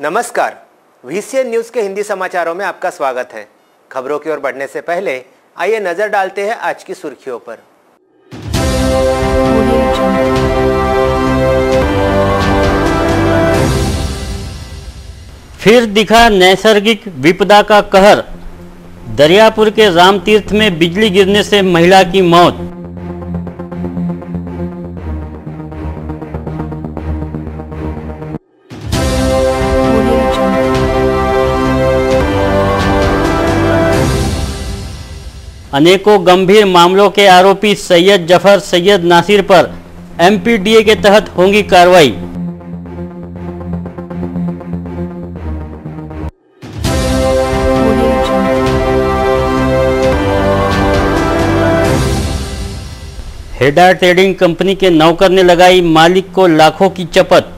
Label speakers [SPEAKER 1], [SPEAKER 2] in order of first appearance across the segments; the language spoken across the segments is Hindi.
[SPEAKER 1] नमस्कार, VCN न्यूज के हिंदी समाचारों में आपका स्वागत है। खबरों की ओर बढ़ने से पहले आइए नजर डालते हैं आज की सुर्खियों पर।
[SPEAKER 2] फिर दिखा नैसर्गिक विपदा का कहर। दरियापुर के रामतीर्थ में बिजली गिरने से महिला की मौत। अनेकों गंभीर मामलों के आरोपी सैयद जफर सैयद नासिर पर MPDA के तहत होगी कार्रवाई। हेडा ट्रेडिंग कंपनी के नौकर ने लगाई मालिक को लाखों की चपत।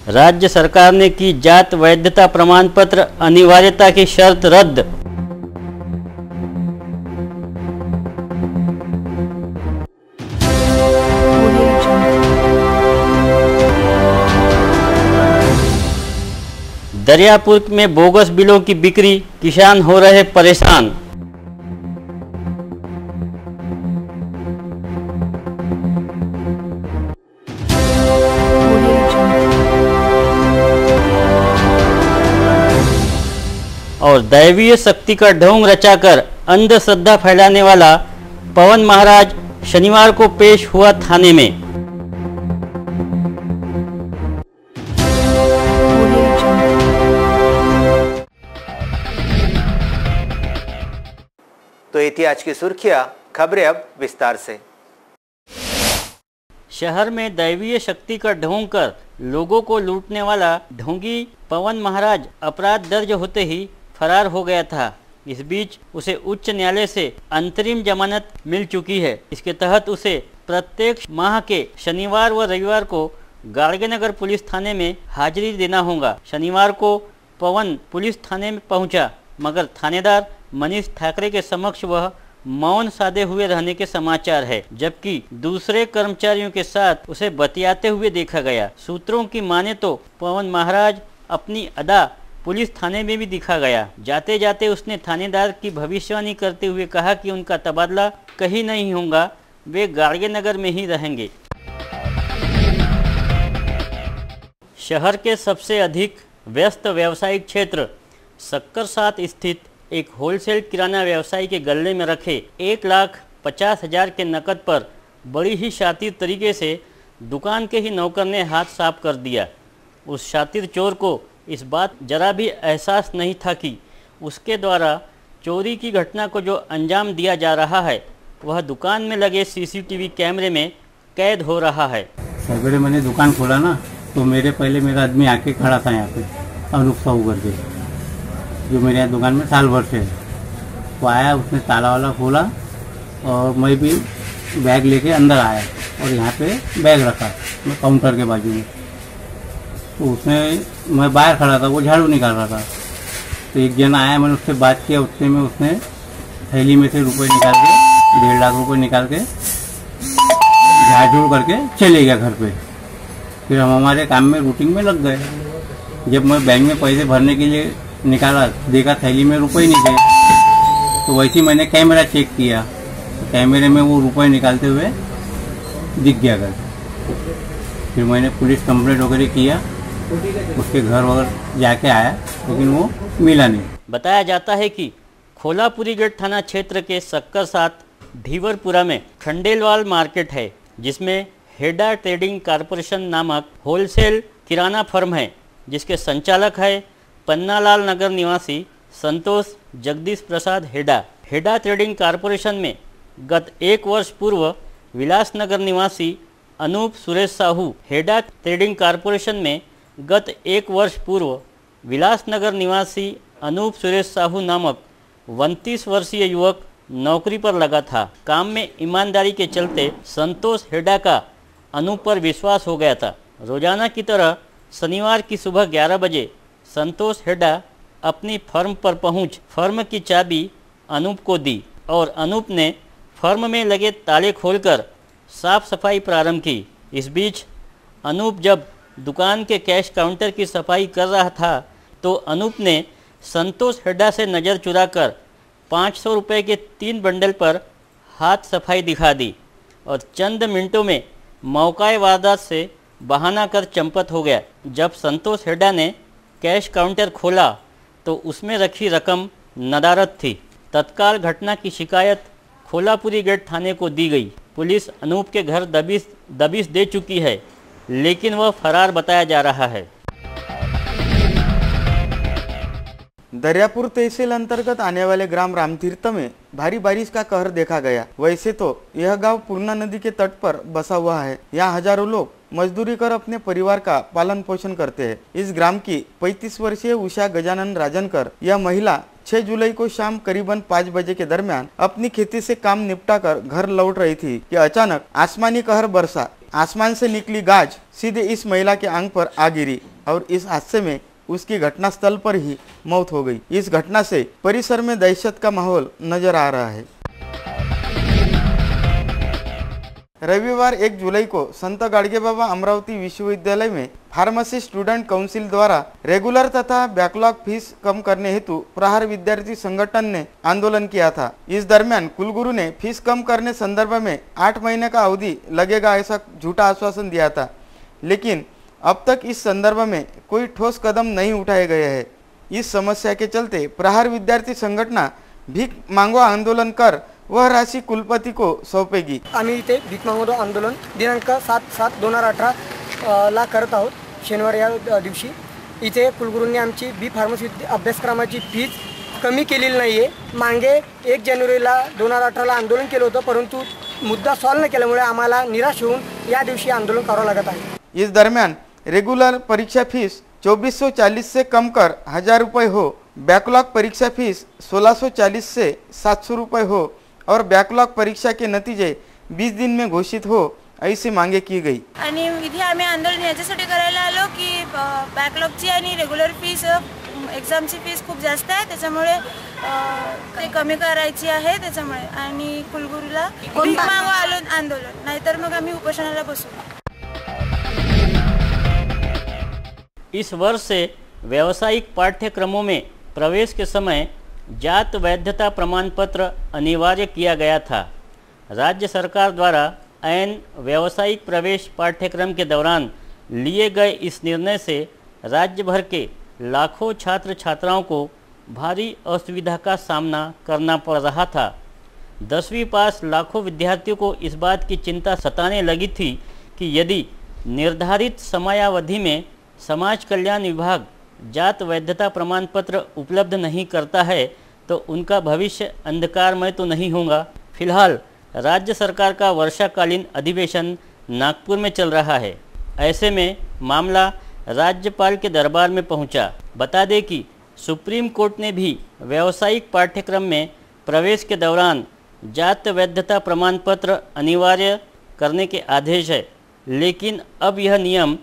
[SPEAKER 2] राज्य सरकार ने की जात वैधता प्रमाण पत्र अनिवार्यता की शर्त रद्द। दरियापुर में बोगस बिलों की बिक्री, किसान हो रहे परेशान। और दैवीय शक्ति का ढोंग रचाकर अंधश्रद्धा फैलाने वाला पवन महाराज शनिवार को पेश हुआ थाने में।
[SPEAKER 1] तो ये थी आज की सुर्खियां। खबरें अब विस्तार से।
[SPEAKER 2] शहर में दैवीय शक्ति का ढोंग कर लोगों को लूटने वाला ढोंगी पवन महाराज अपराध दर्ज होते ही फरार हो गया था। इस बीच उसे उच्च न्यायालय से अंतरिम जमानत मिल चुकी है। इसके तहत उसे प्रत्येक माह के शनिवार व रविवार को गाड़गेनगर पुलिस थाने में हाजिरी देना होगा। शनिवार को पवन पुलिस थाने में पहुंचा, मगर थानेदार मनीष ठाकरे के समक्ष वह मौन साधे हुए रहने के समाचार है, जबकि दूसरे कर्मचारियों के साथ उसे बतियाते हुए देखा गया। सूत्रों की माने तो पवन महाराज अपनी अदा पुलिस थाने में भी दिखा गया। जाते जाते उसने थानेदार की भविष्यवाणी करते हुए कहा कि उनका तबादला कहीं नहीं होगा, वे गाड़गेनगर में ही रहेंगे। शहर के सबसे अधिक व्यस्त व्यावसायिक क्षेत्र सक्कर-7 स्थित एक होलसेल किराना व्यवसायी के गले में रखे 1,50,000 के नकद पर बड़ी ही शातिर तरीके से दुकान के ही नौकर ने हाथ साफ कर दिया। उस शातिर चोर को इस बात जरा भी एहसास नहीं था कि उसके द्वारा चोरी की घटना को जो अंजाम दिया जा रहा है वह दुकान में लगे CCTV कैमरे में कैद हो रहा है।
[SPEAKER 3] सवेरे मैंने दुकान खोला ना, तो मेरा आदमी आके खड़ा था यहाँ पे, अनूप साहू करके, जो मेरे यहाँ दुकान में साल भर से है। वो आया, उसने ताला वाला खोला और मैं भी बैग लेके अंदर आया और यहाँ पे बैग रखा मैं काउंटर के बाजू में। तो उसने, मैं बाहर खड़ा था, वो झाड़ू निकाल रहा था, तो एक जन आया, मैंने उससे बात किया। उससे में उसने थैली में से रुपए निकाल के 1.5 लाख रुपए निकाल के झाड़ झूड़ करके चले गया घर पे। फिर हम हमारे काम में रूटीन में लग गए। जब मैं बैंक में पैसे भरने के लिए निकाला, देखा थैली में रुपए नहीं थे, तो वैसे ही मैंने कैमरा चेक किया, तो कैमरे में वो रुपए निकालते हुए दिख गया घर। फिर मैंने पुलिस कंप्लेंट वगैरह किया, उसके घर वगैरह जाके आया, लेकिन वो मिला नहीं।
[SPEAKER 2] बताया जाता है कि खोलापुरी गेट थाना क्षेत्र के सक्कर-7 धीवरपुरा में खंडेलवाल मार्केट है, जिसमें हेडा ट्रेडिंग कारपोरेशन नामक होलसेल किराना फर्म है, जिसके संचालक है पन्नालाल नगर निवासी संतोष जगदीश प्रसाद हेडा। हेडा ट्रेडिंग कारपोरेशन में गत 1 वर्ष पूर्व विलासनगर निवासी अनूप सुरेश साहू, हेडा ट्रेडिंग कारपोरेशन में गत 1 वर्ष पूर्व विलासनगर निवासी अनूप सुरेश साहू नामक 29 वर्षीय युवक नौकरी पर लगा था। काम में ईमानदारी के चलते संतोष हेडा का अनूप पर विश्वास हो गया था। रोजाना की तरह शनिवार की सुबह 11 बजे संतोष हेडा अपनी फर्म पर पहुंच फर्म की चाबी अनूप को दी और अनूप ने फर्म में लगे ताले खोलकर साफ सफाई प्रारंभ की। इस बीच अनूप जब दुकान के कैश काउंटर की सफाई कर रहा था तो अनूप ने संतोष हेड्डा से नज़र चुराकर 500 रुपये के 3 बंडल पर हाथ सफाई दिखा दी और चंद मिनटों में मौका वारदात से बहाना कर चंपत हो गया। जब संतोष हेड्डा ने कैश काउंटर खोला तो उसमें रखी रकम नदारद थी। तत्काल घटना की शिकायत खोलापुरी गेट थाने को दी गई। पुलिस अनूप के घर दबिश दे चुकी है, लेकिन वह फरार बताया जा रहा है।
[SPEAKER 4] दरियापुर तहसील अंतर्गत आने वाले ग्राम रामतीर्थ में भारी बारिश का कहर देखा गया। वैसे तो यह गांव पूर्णा नदी के तट पर बसा हुआ है। यहाँ हजारों लोग मजदूरी कर अपने परिवार का पालन पोषण करते हैं। इस ग्राम की 35 वर्षीय उषा गजानन राजनकर यह महिला 6 जुलाई को शाम करीबन 5 बजे के दरमियान अपनी खेती से काम निपटाकर घर लौट रही थी कि अचानक आसमानी कहर बरसा। आसमान से निकली गाज सीधे इस महिला के आंख पर आ गिरी और इस हादसे में उसकी घटनास्थल पर ही मौत हो गई। इस घटना से परिसर में दहशत का माहौल नजर आ रहा है। रविवार 1 जुलाई को संत गाडगेबाबा अमरावती विश्वविद्यालय में फार्मेसी स्टूडेंट काउंसिल द्वारा रेगुलर तथा बैकलॉग फीस कम करने हेतु प्रहार विद्यार्थी संगठन ने आंदोलन किया था। इस दरमियान कुलगुरु ने फीस कम करने संदर्भ में 8 महीने का अवधि लगेगा ऐसा झूठा आश्वासन दिया था, लेकिन अब तक इस संदर्भ में कोई ठोस कदम नहीं उठाए गए हैं। इस समस्या के चलते प्रहार विद्यार्थी संघटना भीख मांगो आंदोलन कर वह राशि कुलपति को सौंपेगी।
[SPEAKER 5] आम्ही इथे भीक मागो आंदोलन दिनांक 7/7/2018 ला करत आहोत। शनिवार या दिवशी इथे कुलगुरूंनी आमची बी फार्मसी अभ्यासक्रमाची फीज कमी केलेली नाही आहे। मागे 1 जानेवारीला 2018ला आंदोलन केलं होतं, परंतु मुद्दा सॉल्व न केल्यामुळे आम्हाला निराश होऊन या दिवशी आंदोलन करावं लागत आहे।
[SPEAKER 4] इस दरमियान रेगुलर परीक्षा फीस 2440 से कम कर 1000 रुपये हो, बैकलॉग परीक्षा फीस 1640 से 700 रुपये हो और बैकलॉग परीक्षा के नतीजे 20 दिन में घोषित हो, ऐसी मांगे की गई।
[SPEAKER 6] आणि इथे आम्ही आंदोलन याच्यासाठी करायला आलो की बॅकलॉगची आणि रेग्युलर फीस एक्झामची फीस खूप जास्त आहे, त्याच्यामुळे ते कमी करायची आहे। त्याच्यामुळे आणि कुलगुरूला भीक मागो आलो आंदोलन, नाहीतर मग आम्ही उपोषणाला बसू।
[SPEAKER 2] इस वर्ष से व्यावसायिक पाठ्यक्रमों में प्रवेश के समय जात वैधता प्रमाण पत्र अनिवार्य किया गया था। राज्य सरकार द्वारा ऐन व्यावसायिक प्रवेश पाठ्यक्रम के दौरान लिए गए इस निर्णय से राज्य भर के लाखों छात्र छात्राओं को भारी असुविधा का सामना करना पड़ रहा था। 10वीं पास लाखों विद्यार्थियों को इस बात की चिंता सताने लगी थी कि यदि निर्धारित समयावधि में समाज कल्याण विभाग जात वैधता प्रमाण पत्र उपलब्ध नहीं करता है तो उनका भविष्य अंधकारमय तो नहीं होगा। फिलहाल राज्य सरकार का वर्षाकालीन अधिवेशन नागपुर में चल रहा है। ऐसे में मामला राज्यपाल के दरबार में पहुंचा। बता दें कि सुप्रीम कोर्ट ने भी व्यावसायिक पाठ्यक्रम में प्रवेश के दौरान जात वैधता प्रमाण पत्र अनिवार्य करने के आदेश है, लेकिन अब यह नियम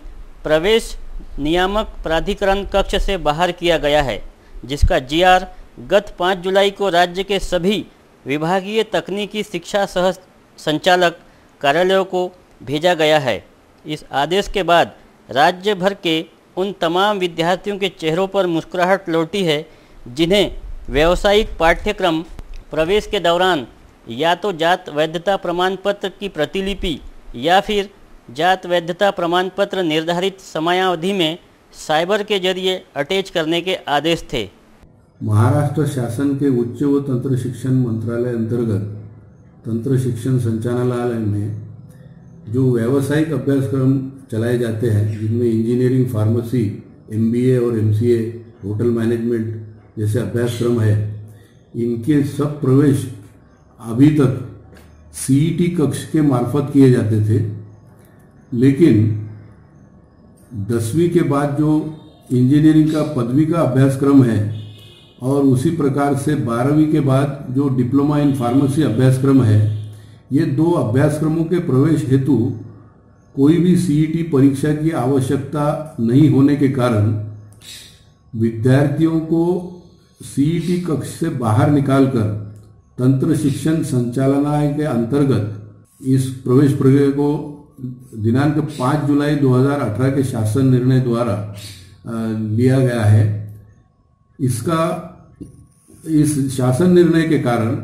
[SPEAKER 2] प्रवेश नियामक प्राधिकरण कक्ष से बाहर किया गया है, जिसका जीआर गत 5 जुलाई को राज्य के सभी विभागीय तकनीकी शिक्षा सह संचालक कार्यालयों को भेजा गया है। इस आदेश के बाद राज्य भर के उन तमाम विद्यार्थियों के चेहरों पर मुस्कुराहट लौटी है जिन्हें व्यावसायिक पाठ्यक्रम प्रवेश के दौरान या तो जात वैधता प्रमाण पत्र की प्रतिलिपि या फिर जात वैधता प्रमाण पत्र निर्धारित समयावधि में साइबर के जरिए अटैच करने के आदेश थे।
[SPEAKER 7] महाराष्ट्र शासन के उच्च व तंत्र शिक्षण मंत्रालय अंतर्गत तंत्र शिक्षण संचालनालय में जो व्यावसायिक अभ्यासक्रम चलाए जाते हैं, जिनमें इंजीनियरिंग, फार्मेसी, MBA और MCA, होटल मैनेजमेंट जैसे अभ्यासक्रम है, इनके सब प्रवेश अभी तक CET कक्ष के मार्फत किए जाते थे। लेकिन 10वीं के बाद जो इंजीनियरिंग का पदवी का अभ्यासक्रम है और उसी प्रकार से 12वीं के बाद जो डिप्लोमा इन फार्मेसी अभ्यासक्रम है, ये 2 अभ्यासक्रमों के प्रवेश हेतु कोई भी CET परीक्षा की आवश्यकता नहीं होने के कारण विद्यार्थियों को सीईटी कक्ष से बाहर निकालकर तंत्र शिक्षण संचालनालय के अंतर्गत इस प्रवेश प्रक्रिया को दिनांक 5 जुलाई 2018 के शासन निर्णय द्वारा लिया गया है। इस शासन निर्णय के कारण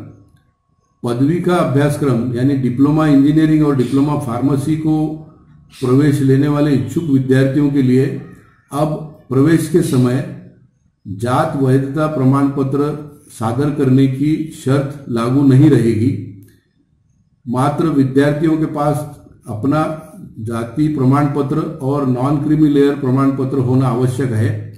[SPEAKER 7] पदवी का अभ्यासक्रम यानी डिप्लोमा इंजीनियरिंग और डिप्लोमा फार्मेसी को प्रवेश लेने वाले इच्छुक विद्यार्थियों के लिए अब प्रवेश के समय जात वैधता प्रमाण पत्र सादर करने की शर्त लागू नहीं रहेगी। मात्र विद्यार्थियों के पास अपना जाति प्रमाण पत्र और नॉन क्रीमी लेयर प्रमाण पत्र होना आवश्यक है।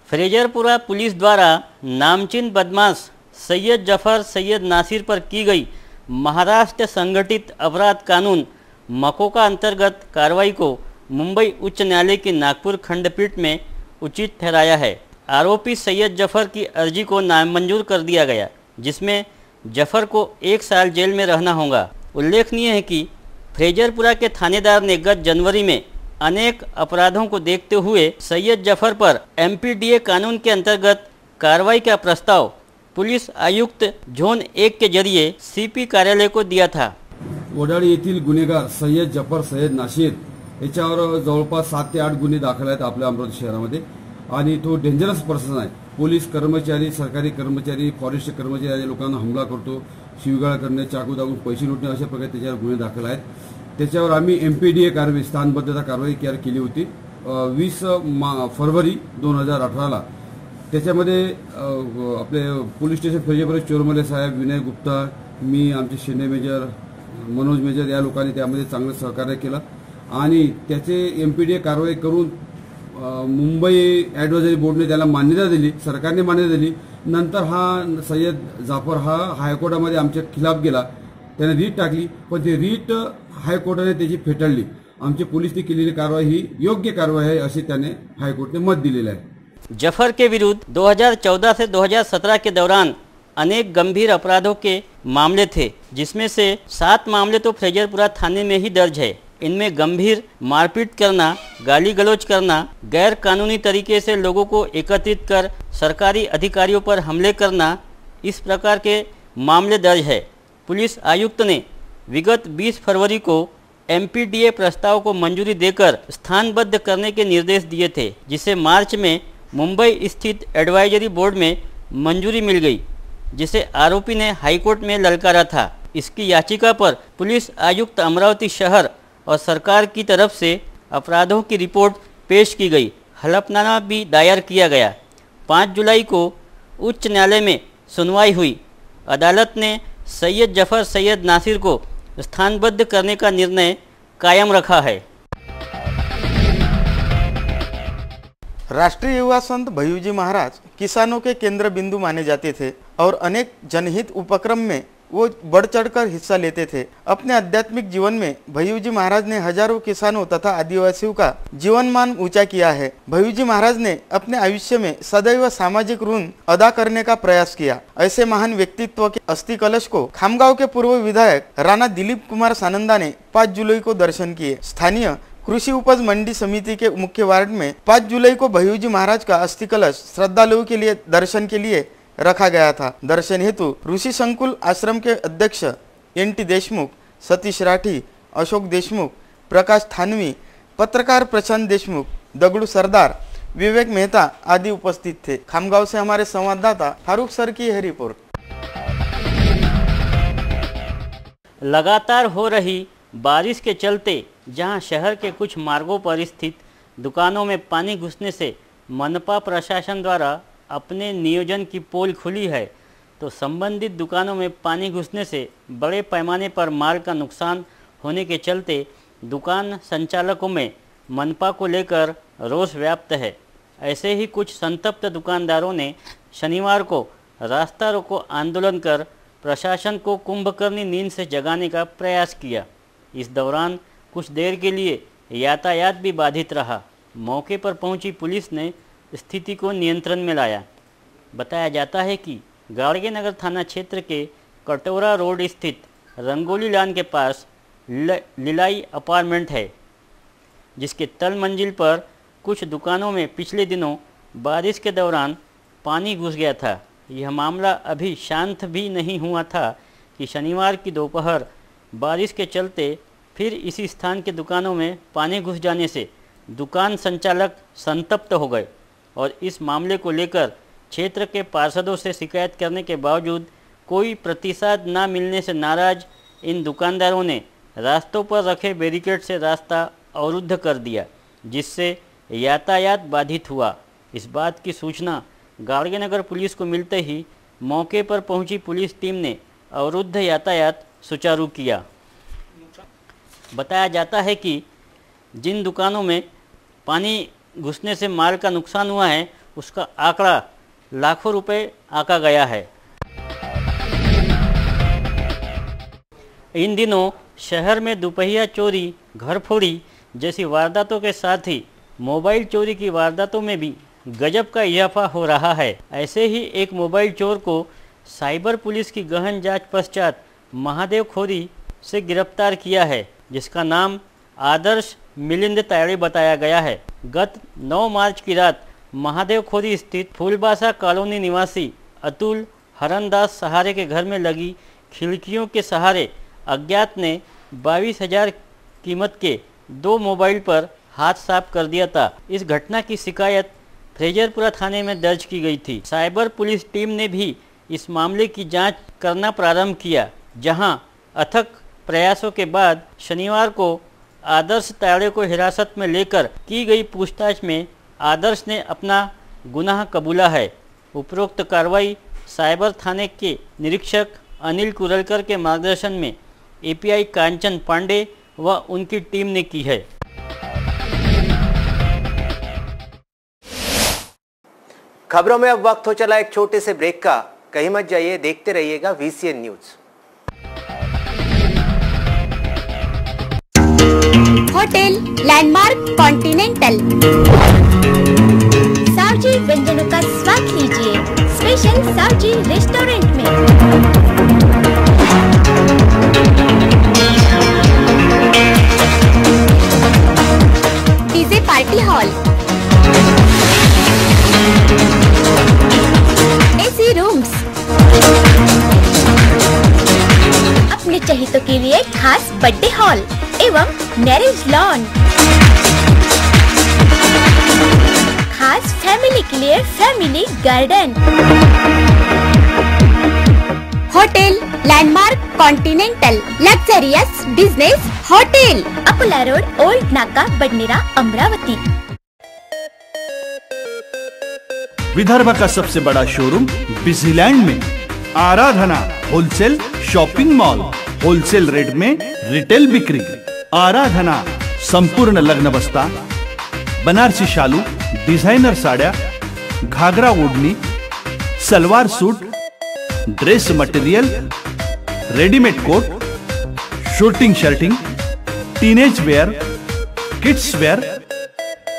[SPEAKER 2] फ्रेजरपुरा पुलिस द्वारा नामचीन बदमाश सैयद जफर सैयद नासिर पर की गई महाराष्ट्र संगठित अपराध कानून मकोका अंतर्गत कार्रवाई को मुंबई उच्च न्यायालय की नागपुर खंडपीठ में उचित ठहराया है। आरोपी सैयद जफर की अर्जी को नामंजूर कर दिया गया, जिसमें जफर को 1 साल जेल में रहना होगा। उल्लेखनीय है कि फ्रेजरपुरा के थानेदार ने गत जनवरी में अनेक अपराधों को देखते हुए सैयद जफर पर एमपीडीए कानून के अंतर्गत कार्रवाई का प्रस्ताव पुलिस आयुक्त झोन 1 के जरिए सीपी कार्यालय को दिया था।
[SPEAKER 8] वडाळी येथील गुन्हेगार सैयद जफर सैयद नाशिर याच्यावर जवळपास 7 ते 8 गुन्हे दाखल आहेत आपल्या अमरावती शहरामध्ये आणि तो डेंजरस पर्सन आहे। पोलीस कर्मचारी, सरकारी कर्मचारी, फॉरेस्ट कर्मचारी या लोकांना हमला करतो, शिवीगाळ करणे, चाकू दाबून पैसे लुटणे अशा प्रकारे त्याच्यावर गुन्हे दाखल आहेत। त्याच्यावर आम्ही एमपीडीए कारवाई स्थानबद्धता कारवाई केली होती 20 फरवरी 2018ला। त्याच्यामध्ये आपले पोलीस स्टेशन फ्रेजरपुरा चोरमले साहेब, विनय गुप्ता, मी, आमचे शिंदे मेजर, मनोज मेजर या लोकांनी त्यामध्ये चांगलं सहकार्य केलं आणि त्याचे एमपीडीए कारवाई करून मुंबई ॲडव्हायझरी बोर्डने त्याला मान्यता दिली, सरकारने मान्यता दिली। नंतर हा सैयद जाफर हा हायकोर्टामध्ये आमच्या खिलाफ गेला, त्याने रीट टाकली, पण ते रीट हायकोर्टाने त्याची फेटाळली। आमचे पोलिसने केलेली कारवाई ही योग्य कारवाई आहे असे त्याने हायकोर्टने मत दिलेले आहे।
[SPEAKER 2] जफर के विरुद्ध 2014 से 2017 के दौरान अनेक गंभीर अपराधों के मामले थे, जिसमें से 7 मामले तो फ्रेजरपुरा थाने में ही दर्ज है। इनमें गंभीर मारपीट करना, गाली गलौज करना, गैर कानूनी तरीके से लोगों को एकत्रित कर सरकारी अधिकारियों पर हमले करना, इस प्रकार के मामले दर्ज है। पुलिस आयुक्त ने विगत 20 फरवरी को एमपीडीए प्रस्ताव को मंजूरी देकर स्थानबद्ध करने के निर्देश दिए थे, जिसे मार्च में मुंबई स्थित एडवाइजरी बोर्ड में मंजूरी मिल गई, जिसे आरोपी ने हाईकोर्ट में ललकारा था। इसकी याचिका पर पुलिस आयुक्त अमरावती शहर और सरकार की तरफ से अपराधों की रिपोर्ट पेश की गई। हलफनामा भी दायर किया गया। 5 जुलाई को उच्च न्यायालय में सुनवाई हुई। अदालत ने सैयद जफर सैयद नासिर को स्थानबद्ध करने का निर्णय कायम रखा है।
[SPEAKER 4] राष्ट्रीय युवा संत भैयूजी महाराज किसानों के केंद्र बिंदु माने जाते थे और अनेक जनहित उपक्रम में वो बढ़ चढ़कर हिस्सा लेते थे। अपने आध्यात्मिक जीवन में भैयूजी महाराज ने हजारों किसानों तथा आदिवासियों का जीवनमान ऊंचा किया है। भैयूजी महाराज ने अपने आयुष्य में सदैव सामाजिक ऋण अदा करने का प्रयास किया। ऐसे महान व्यक्तित्व के अस्थि कलश को खामगांव के पूर्व विधायक राणा दिलीप कुमार सानंदा ने 5 जुलाई को दर्शन किए। स्थानीय कृषि उपज मंडी समिति के मुख्य वार्ड में 5 जुलाई को भैयूजी महाराज का अस्थि कलश श्रद्धालुओं के लिए दर्शन के लिए रखा गया था। दर्शन हेतु ऋषि संकुल आश्रम के अध्यक्ष NT देशमुख, सतीश राठी, अशोक देशमुख, प्रकाश थानवी, पत्रकार प्रशांत देशमुख, दगड़ू सरदार, विवेक मेहता आदि उपस्थित थे। खामगांव से हमारे संवाददाता फारूक सर की है रिपोर्ट।
[SPEAKER 2] लगातार हो रही बारिश के चलते जहां शहर के कुछ मार्गों पर स्थित दुकानों में पानी घुसने से मनपा प्रशासन द्वारा अपने नियोजन की पोल खुली है, तो संबंधित दुकानों में पानी घुसने से बड़े पैमाने पर माल का नुकसान होने के चलते दुकान संचालकों में मनपा को लेकर रोष व्याप्त है। ऐसे ही कुछ संतप्त दुकानदारों ने शनिवार को रास्ता रोको आंदोलन कर प्रशासन को कुंभकर्णी नींद से जगाने का प्रयास किया। इस दौरान कुछ देर के लिए यातायात भी बाधित रहा। मौके पर पहुंची पुलिस ने स्थिति को नियंत्रण में लाया। बताया जाता है कि गाड़गे नगर थाना क्षेत्र के कटोरा रोड स्थित रंगोली लान के पास लिलाई अपार्टमेंट है, जिसके तल मंजिल पर कुछ दुकानों में पिछले दिनों बारिश के दौरान पानी घुस गया था। यह मामला अभी शांत भी नहीं हुआ था कि शनिवार की दोपहर बारिश के चलते फिर इसी स्थान के दुकानों में पानी घुस जाने से दुकान संचालक संतप्त हो गए और इस मामले को लेकर क्षेत्र के पार्षदों से शिकायत करने के बावजूद कोई प्रतिसाद न मिलने से नाराज इन दुकानदारों ने रास्तों पर रखे बैरिकेड से रास्ता अवरुद्ध कर दिया, जिससे यातायात बाधित हुआ। इस बात की सूचना गाड़गेनगर पुलिस को मिलते ही मौके पर पहुंची पुलिस टीम ने अवरुद्ध यातायात सुचारू किया। बताया जाता है कि जिन दुकानों में पानी घुसने से माल का नुकसान हुआ है उसका आंकड़ा लाखों रुपए आंका गया है। इन दिनों शहर में दुपहिया चोरी, घरफोड़ी जैसी वारदातों के साथ ही मोबाइल चोरी की वारदातों में भी गजब का इजाफा हो रहा है। ऐसे ही एक मोबाइल चोर को साइबर पुलिस की गहन जांच पश्चात महादेव खोरी से गिरफ्तार किया है, जिसका नाम आदर्श मिलिंद तायड़े बताया गया है। गत 9 मार्च की रात महादेव खोरी स्थित फूलबासा कॉलोनी निवासी अतुल हरनदास सहारे के घर में लगी खिड़कियों के सहारे अज्ञात ने 22,000 कीमत के 2 मोबाइल पर हाथ साफ कर दिया था। इस घटना की शिकायत फ्रेजरपुरा थाने में दर्ज की गई थी। साइबर पुलिस टीम ने भी इस मामले की जांच करना प्रारंभ किया, जहां अथक प्रयासों के बाद शनिवार को आदर्श तायड़े को हिरासत में लेकर की गई पूछताछ में आदर्श ने अपना गुनाह कबूला है। उपरोक्त कार्रवाई साइबर थाने के निरीक्षक अनिल कुरलकर के मार्गदर्शन में एपीआई कांचन पांडे व उनकी टीम ने की है।
[SPEAKER 1] खबरों में अब वक्त हो चला एक छोटे से ब्रेक का। कहीं मत जाइए, देखते रहिएगा VCN news.
[SPEAKER 9] Hotel landmark continental Saoji व्यंजनों का स्वाद लीजिए स्पेशल सावजी रेस्टोरेंट में। DJ party hall, AC rooms, अपने चहेतों के लिए खास बर्थडे हॉल एवं मैरिज लॉन, खास फैमिली के लिए family garden. Hotel landmark continental luxurious business hotel, Akola road, old नाका, बडनेरा, अमरावती।
[SPEAKER 10] विदर्भ का सबसे बड़ा शोरूम बिजीलैंड में Aradhana wholesale shopping mall, wholesale rate में रिटेल बिक्री। आराधना संपूर्ण लग्न बस्ता, बनारसी शालू, डिझायनर साड्या, घागरा ओढणी, salwar suit, dress material, readymade coat, suiting shirting, teenage wear, kids wear,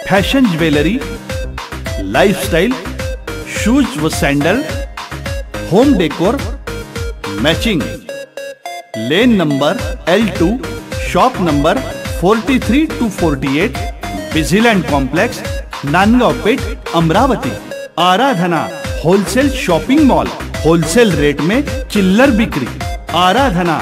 [SPEAKER 10] fashion jewellery, lifestyle, shoes व sandal, home decor, matching. Lane number L2, shop number 43 to 48, Busyland complex, Nandgaon Peth, Amravati. Aradhana wholesale shopping mall, wholesale rate में चिल्लर बिक्री। आराधना।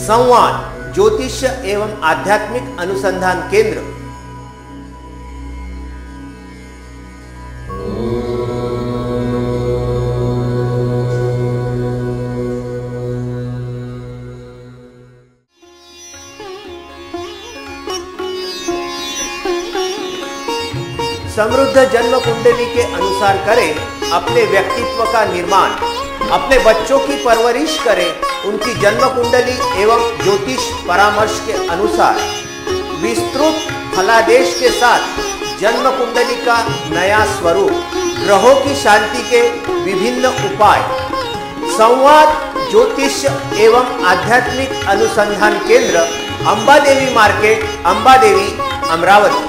[SPEAKER 1] संवाद ज्योतिष्य एवं आध्यात्मिक अनुसंधान केंद्र। समृद्ध जन्म कुंडली के अनुसार करें अपने व्यक्तित्व का निर्माण, अपने बच्चों की परवरिश करें उनकी जन्म कुंडली एवं ज्योतिष परामर्श के अनुसार। विस्तृत फलादेश के साथ जन्म कुंडली का नया स्वरूप, ग्रहों की शांति के विभिन्न उपाय। संवाद ज्योतिष एवं आध्यात्मिक अनुसंधान केंद्र, अंबादेवी मार्केट, अंबादेवी, अमरावती।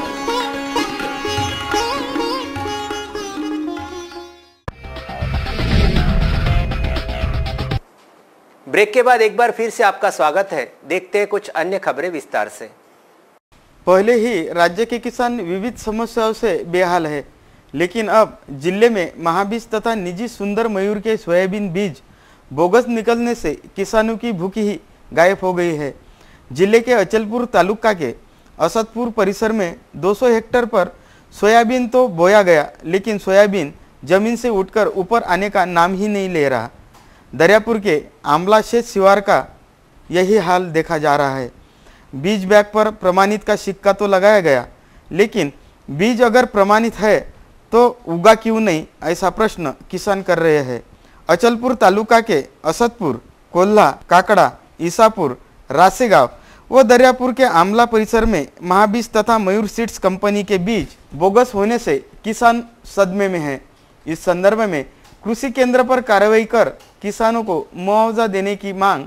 [SPEAKER 1] ब्रेक के बाद एक बार फिर से आपका स्वागत है। देखते हैं कुछ अन्य खबरें विस्तार से।
[SPEAKER 4] पहले ही राज्य के किसान विविध समस्याओं से बेहाल है, लेकिन अब जिले में महाबीज तथा निजी सुंदर मयूर के सोयाबीन बीज बोगस निकलने से किसानों की भूखी ही गायब हो गई है। जिले के अचलपुर तालुका के असदपुर परिसर में 200 हेक्टेयर पर सोयाबीन तो बोया गया, लेकिन सोयाबीन जमीन से उठकर ऊपर आने का नाम ही नहीं ले रहा। दरियापुर के आमला शेत शिवार का यही हाल देखा जा रहा है। बीज बैग पर प्रमाणित का सिक्का तो लगाया गया, लेकिन बीज अगर प्रमाणित है तो उगा क्यों नहीं, ऐसा प्रश्न किसान कर रहे हैं। अचलपुर तालुका के असदपुर, कोल्हा, काकड़ा, ईसापुर, रासेगांव व दरियापुर के आमला परिसर में महाबीज तथा मयूर सीड्स कंपनी के बीज बोगस होने से किसान सदमे में हैं। इस संदर्भ में कृषि केंद्र पर कार्रवाई कर किसानों को मुआवजा देने की मांग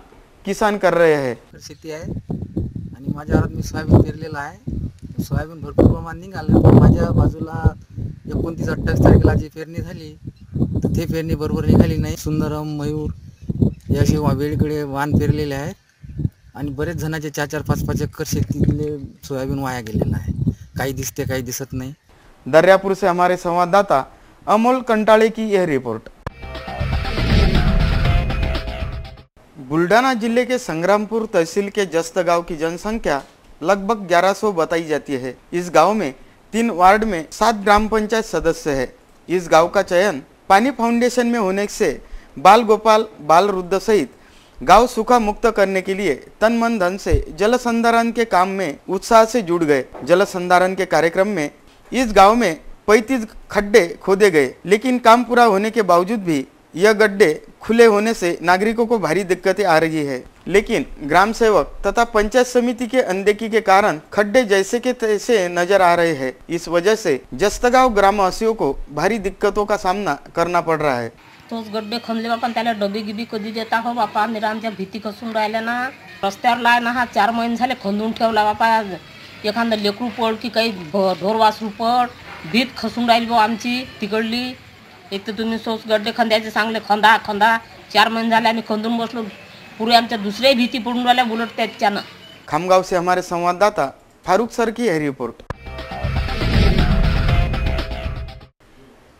[SPEAKER 4] किसान कर रहे हैं।
[SPEAKER 11] परिस्थिती आहे आणि माझ्या घरात मी सोयाबीन पेरलेलं आहे। सोयाबीन भरपूर प्रमाणात निघालं। माझ्या बाजूला 29-28 तारखेला जी पेरणी झाली तर ते पेरणी बरोबर निघाली नाही। सुंदरम, मयूर याशिवाय वेळीकडे वाण पेरलेले आहेत आणि बरेच जणांचे 4-4, 5-5 एकर शेतीतले सोयाबीन वाया गेलेलं आहे। काही दिसते, काही दिसत नाही।
[SPEAKER 4] दरियापुर से हमारे संवाददाता अमोल कंटाळे की यह रिपोर्ट। बुल्ढाना जिले के संग्रामपुर तहसील के जस्त गांव की जनसंख्या लगभग 1100 बताई जाती है। इस गांव में 3 वार्ड में 7 ग्राम पंचायत सदस्य है। इस गांव का चयन पानी फाउंडेशन में होने से बाल गोपाल, बाल वृद्ध सहित गांव सूखा मुक्त करने के लिए तन मन धन से जल संधारण के काम में उत्साह से जुड़ गए। जल संधारण के कार्यक्रम में इस गांव में 35 खड्डे खोदे गए, लेकिन काम पूरा होने के बावजूद भी यह गड्ढे खुले होने से नागरिकों को भारी दिक्कतें आ रही है। लेकिन ग्राम सेवक तथा पंचायत समिति के अनदेखी के कारण खड्डे जैसे के तैसे नजर आ रहे हैं। इस वजह से जस्तगांव ग्रामवासियों को भारी दिक्कतों का सामना करना पड़ रहा है।
[SPEAKER 12] तोच गड्डे खणले बापा, त्याला डबे गिबी कधी देता हो बापा? निरामच्या भीती खसून राहिल्या ना। रस्त्यावर लाय ना, हा 4 महिने झाले खंदून ठेवला बापा। एखादं लेकरू पड की काही ढोर वासरू पड, भीत खसून राहिली बा आमची तिकडली। एक तर तुम्ही सोस गड्डे खंद्याचे चांगले खंदा 4 महिने झाले आम्ही खंदून बसलो। पुरे आमच्या दुसऱ्याही भीती पडून राहिल्या बुलट त्याच्यानं।
[SPEAKER 4] खामगांव से हमारे संवाददाता फारूक सर की यह रिपोर्ट।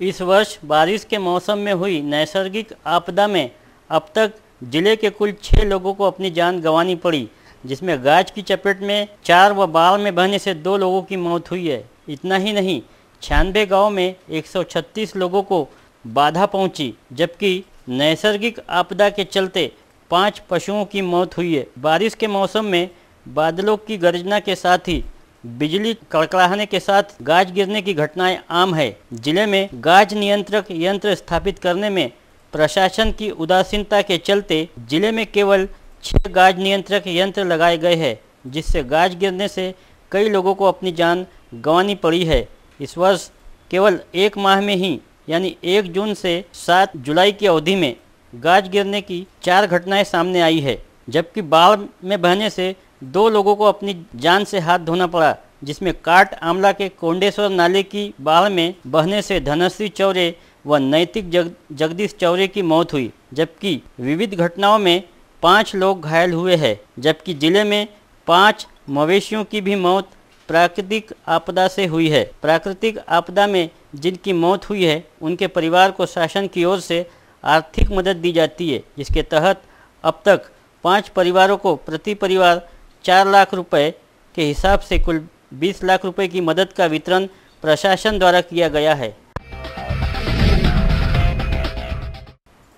[SPEAKER 2] इस वर्ष बारिश के मौसम में हुई नैसर्गिक आपदा में अब तक जिले के कुल 6 लोगों को अपनी जान गंवानी पड़ी, जिसमें गाज की चपेट में 4 व बाढ़ में बहने से 2 लोगों की मौत हुई है। इतना ही नहीं, 96 गाँव में 136 लोगों को बाधा पहुंची, जबकि नैसर्गिक आपदा के चलते 5 पशुओं की मौत हुई है। बारिश के मौसम में बादलों की गर्जना के साथ ही बिजली कड़कड़ाने के साथ गाज गिरने की घटनाएं आम है। जिले में गाज नियंत्रक यंत्र स्थापित करने में प्रशासन की उदासीनता के चलते जिले में केवल 6 गाज नियंत्रक यंत्र लगाए गए हैं, जिससे गाज गिरने से कई लोगों को अपनी जान गंवानी पड़ी है। इस वर्ष केवल 1 माह में ही यानी 1 जून से 7 जुलाई की अवधि में गाज गिरने की 4 घटनाएं सामने आई है, जबकि बाढ़ में बहने से 2 लोगों को अपनी जान से हाथ धोना पड़ा, जिसमें काट आमला के कोंडेश्वर नाले की बाढ़ में बहने से धनश्री चौरे व नैतिक जगदीश चौरे की मौत हुई, जबकि विविध घटनाओं में 5 लोग घायल हुए हैं। जबकि जिले में 5 मवेशियों की भी मौत प्राकृतिक आपदा से हुई है। प्राकृतिक आपदा में जिनकी मौत हुई है उनके परिवार को शासन की ओर से आर्थिक मदद दी जाती है, जिसके तहत अब तक 5 परिवारों को प्रति परिवार 4 लाख रुपए के हिसाब से कुल 20 लाख रुपए की मदद का वितरण प्रशासन द्वारा किया गया है।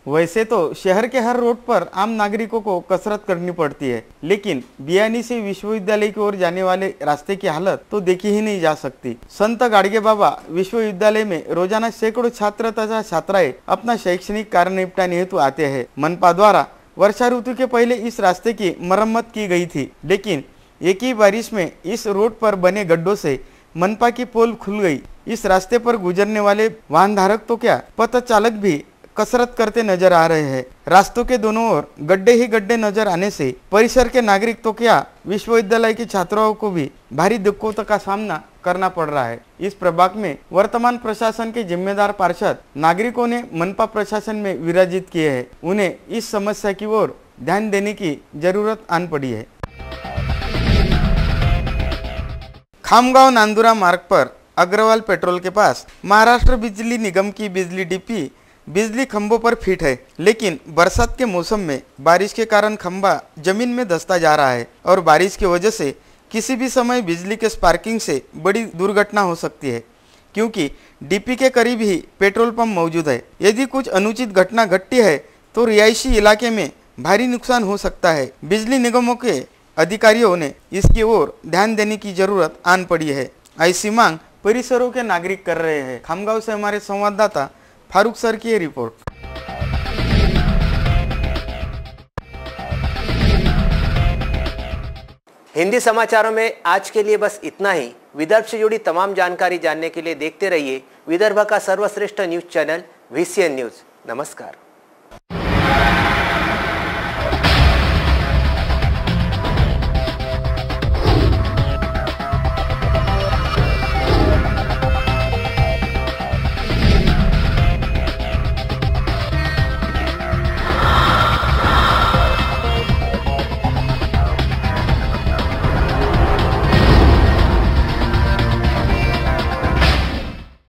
[SPEAKER 4] वैसे तो शहर के हर रोड पर आम नागरिकों को कसरत करनी पड़ती है, लेकिन बियानी से विश्वविद्यालय की ओर जाने वाले रास्ते की हालत तो देखी ही नहीं जा सकती। संत गाडगे बाबा विश्वविद्यालय में रोजाना सैकड़ों छात्र तथा छात्राएं अपना शैक्षणिक कार्य निपटाने हेतु आते हैं। मनपा द्वारा वर्षा ऋतु के पहले इस रास्ते की मरम्मत की गई थी, लेकिन एक ही बारिश में इस रोड पर बने गड्ढों से मनपा की पोल खुल गई। इस रास्ते पर गुजरने वाले वाहन धारक तो क्या, पथ चालक भी कसरत करते नजर आ रहे हैं। रास्तों के दोनों ओर गड्ढे ही गड्ढे नजर आने से परिसर के नागरिक तो क्या, विश्वविद्यालय के छात्राओं को भी भारी दिक्कतों का सामना करना पड़ रहा है। इस प्रभाग में वर्तमान प्रशासन के जिम्मेदार पार्षद नागरिकों ने मनपा प्रशासन में विराजित किए हैं। उन्हें इस समस्या की ओर ध्यान देने की जरूरत आन पड़ी है। खामगांव नांदुरा मार्ग पर अग्रवाल पेट्रोल के पास महाराष्ट्र बिजली निगम की बिजली डीपी बिजली खंभों पर फिट है, लेकिन बरसात के मौसम में बारिश के कारण खंभा जमीन में धंसता जा रहा है और बारिश की वजह से किसी भी समय बिजली के स्पार्किंग से बड़ी दुर्घटना हो सकती है, क्योंकि डीपी के करीब ही पेट्रोल पंप मौजूद है। यदि कुछ अनुचित घटना घटती है तो रिहायशी इलाके में भारी नुकसान हो सकता है। बिजली निगमों के अधिकारियों ने इसकी ओर ध्यान देने की जरूरत आन पड़ी है, ऐसी मांग परिसरों के नागरिक कर रहे हैं। खामगांव से हमारे संवाददाता फारूक सर की रिपोर्ट।
[SPEAKER 1] हिंदी समाचारों में आज के लिए बस इतना ही। विदर्भ से जुड़ी तमाम जानकारी जानने के लिए देखते रहिए विदर्भ का सर्वश्रेष्ठ न्यूज चैनल VCN न्यूज। नमस्कार।